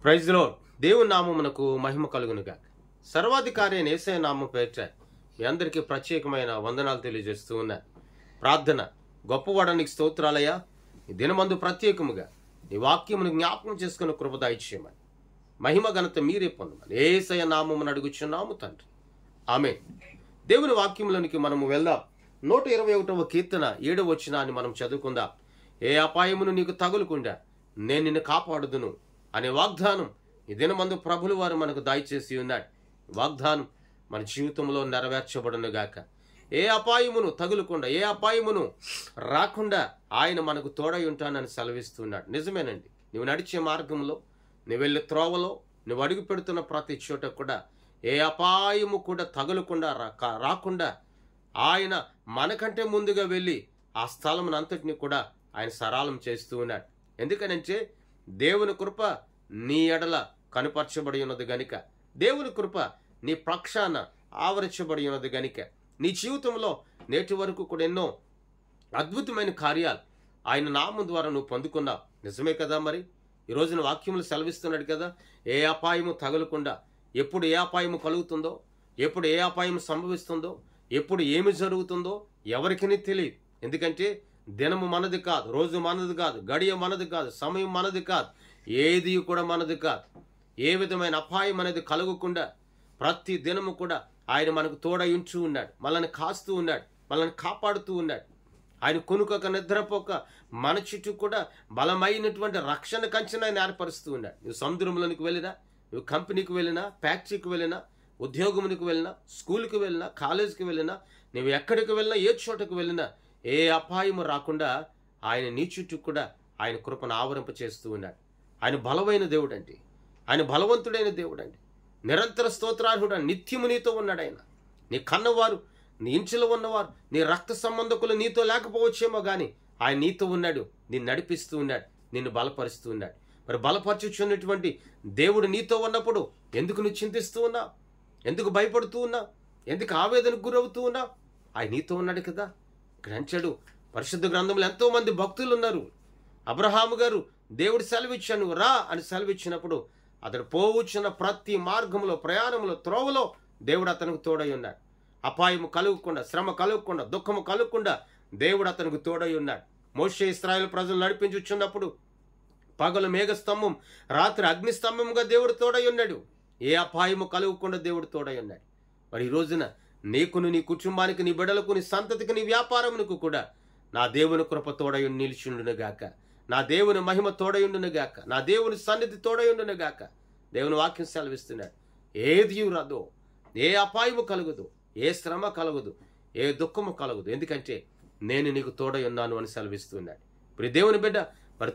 Praise the lord. దేవుని నామమునకు మహిమ కలుగునుగాక. సర్వాధికారి అయిన యేసయ్య నామం పేరిట మీ అందరికీ ప్రత్యేకమైన వందనాలు తెలియజేస్తూ ఉన్నా. ప్రార్థన. గొప్పవాడానికి స్తోత్రాలయ్యా. ఈ దినమందు ప్రత్యేకముగా నీ వాక్యమును జ్ఞాపకం చేసుకుని కృప దయచేయమని, మహిమ ఘనత మీరే పొందమని యేసయ్య నామమును అడుగుచున్నాము తండ్రి. ఆమేన్. దేవుని వాక్యంలోనికి మనము వెళ్దాం. 121వ కీర్తన 7వ వచనాన్ని మనం చదువుకుందాం. ఏ అపాయమును నీకు తగులుకుండా నేను నిన్ను కాపాడుదును అనే వాగ్దానం ఈ దినమందు ప్రభులు వారు మనకు దయచేసి ఉన్నాడు. వాగ్దానం మన జీవితంలో నెరవేర్చబడును గాక. ఏ అపాయమును తగులకుండా, ఏ అపాయమును రాకుండా ఆయన మనకు తోడై ఉంటానని సెలవిస్తున్నాడు. నిజమేనండి. నువ్వు నడిచే మార్గంలో, నువ్వు వెళ్ళే త్రోవలో, నువ్వు అడుగు పెడుతున్న ప్రతి చోట కూడా ఏ అపాయము కూడా తగులకుండా రాకుండా ఆయన మనకంటే ముందుగా వెళ్ళి ఆ స్థలమునంతటిని కూడా ఆయన సరళం చేస్తూ ఉన్నాడు. ఎందుకనంటే దేవుని కృప నీ ఎడల కనుపరచబడి ఉన్నది గనుక, దేవుని కృప నీ పక్షాన ఆవరించబడి ఉన్నది గనుక, నీ జీవితంలో నేటి వరకు కూడా ఎన్నో అద్భుతమైన కార్యాలు ఆయన నామం ద్వారా నువ్వు పొందుకున్నావు. నిజమే కదా? మరి ఈ రోజున వాక్యములు సెలవిస్తున్నాడు కదా, ఏ అపాయము తగలకుండా, ఎప్పుడు ఏ అపాయము కలుగుతుందో, ఎప్పుడు ఏ అపాయం సంభవిస్తుందో, ఎప్పుడు ఏమి జరుగుతుందో ఎవరికీ తెలియదు. ఎందుకంటే దినము మనది కాదు, రోజు మనది కాదు, గడియ మనది కాదు, సమయం మనది కాదు, ఏది కూడా మనది కాదు. ఏ విధమైన అపాయం అనేది కలగకుండా ప్రతి దినము కూడా ఆయన మనకు తోడై ఉంటూ ఉన్నాడు. మనల్ని కాస్తూ ఉన్నాడు, మనల్ని కాపాడుతూ ఉన్నాడు. ఆయన కొనుకొక నిద్రపోక మన చుట్టూ కూడా బలమైనటువంటి రక్షణ కంచెను ఆయన ఏర్పరుస్తూ ఉన్నాడు. నువ్వు సముద్రంలోనికి వెళ్ళినా, నువ్వు కంపెనీకి వెళ్ళినా, ఫ్యాక్టరీకి వెళ్ళినా, ఉద్యోగమునికి వెళ్ళినా, స్కూల్కి వెళ్ళినా, కాలేజీకి వెళ్ళినా, నువ్వు ఎక్కడికి వెళ్ళినా, ఏ చోటకు వెళ్ళినా ఏ అపాయము రాకుండా ఆయన నీ చుట్టూ కూడా ఆయన కృపను ఆవరింప చేస్తూ ఉన్నాడు. ఆయన బలమైన దేవుడు అండి. ఆయన బలవంతుడైన దేవుడు అండి. నిరంతర స్తోత్రార్హుడు. నిత్యము నీతో ఉన్నాడు ఆయన. నీ కన్నవారు, నీ ఇంటిలో ఉన్నవారు, నీ రక్త సంబంధకులు నీతో లేకపోవచ్చేమో కానీ ఆయన నీతో ఉన్నాడు, నిన్ను నడిపిస్తూ ఉన్నాడు, నిన్ను బలపరుస్తూ ఉన్నాడు. మరి బలపరచుచున్నటువంటి దేవుడు నీతో ఉన్నప్పుడు ఎందుకు నువ్వు చింతిస్తూ ఉన్నావు? ఎందుకు భయపడుతూ ఉన్నావు? ఎందుకు ఆవేదనకు గురవుతూ ఉన్నావు? ఆయన నీతో ఉన్నాడు కదా. ఇక్కడ అంచాడు, పరిశుద్ధ గ్రంథంలో ఎంతో మంది భక్తులు ఉన్నారు. అబ్రహాము గారు దేవుడు సెలవిచ్చాను రా అని సెలవిచ్చినప్పుడు అతడు పోవచ్చున్న ప్రతి మార్గంలో, ప్రయాణంలో, త్రోవలో దేవుడు అతనికి తోడై ఉన్నాడు. అపాయము కలుగకుండా, శ్రమ కలుగకుండా, దుఃఖము కలుగకుండా దేవుడు అతనికి తోడై ఉన్నాడు. మోషే ఇశ్రాయేలు ప్రజలు నడిపించుచున్నప్పుడు పగలు మేఘస్తంభం, రాత్రి అగ్నిస్తంభంగా దేవుడు తోడై ఉన్నాడు. ఏ అపాయము కలుగకుండా దేవుడు తోడై ఉన్నాడు. మరి ఈ రోజున నీకును, నీ కుటుంబానికి, నీ బిడ్డలకు, నీ సంతతికి, నీ వ్యాపారమునకు కూడా నా దేవుని కృప తోడయుండి నిలిచిండును గాక. నా దేవుని మహిమ తోడయుండును గాక. నా దేవుని సన్నిధి తోడయుండును గాక. దేవుని వాక్యం సెలవిస్తున్నాడు. ఏది రాదో, ఏ అపాయము కలుగదు, ఏ శ్రమ కలగదు, ఏ దుఃఖము కలగదు. ఎందుకంటే నేను నీకు తోడయున్నాను అని సెలవిస్తున్నాడు. ఇప్పుడు దేవుని బిడ్డ మరి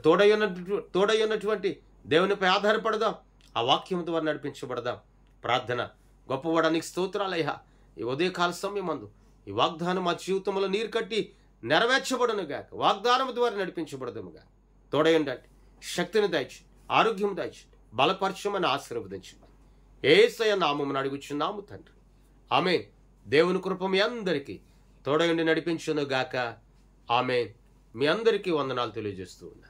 తోడయున్నటువంటి దేవునిపై ఆధారపడదాం. ఆ వాక్యం ద్వారా నడిపించబడదాం. ప్రార్థన. గొప్పవాడానికి స్తోత్రాలయ్యా. ఈ ఉదయకాల సమయమందు ఈ వాగ్దానం మా జీవితంలో నీరు కట్టి నెరవేర్చబడును గాక. వాగ్దానం ద్వారా నడిపించబడదుముగా. తోడయండి, శక్తిని దాచి, ఆరోగ్యం దాచి, బలపరచమని ఆశీర్వదించమని యేసయ్య నామమున అడుగుచున్నాము తండ్రి. ఆమేన్. దేవుని కృప మీ అందరికీ తోడయండి నడిపించును గాక. ఆమేన్. మీ అందరికీ వందనాలు తెలియజేస్తూ ఉన్నా.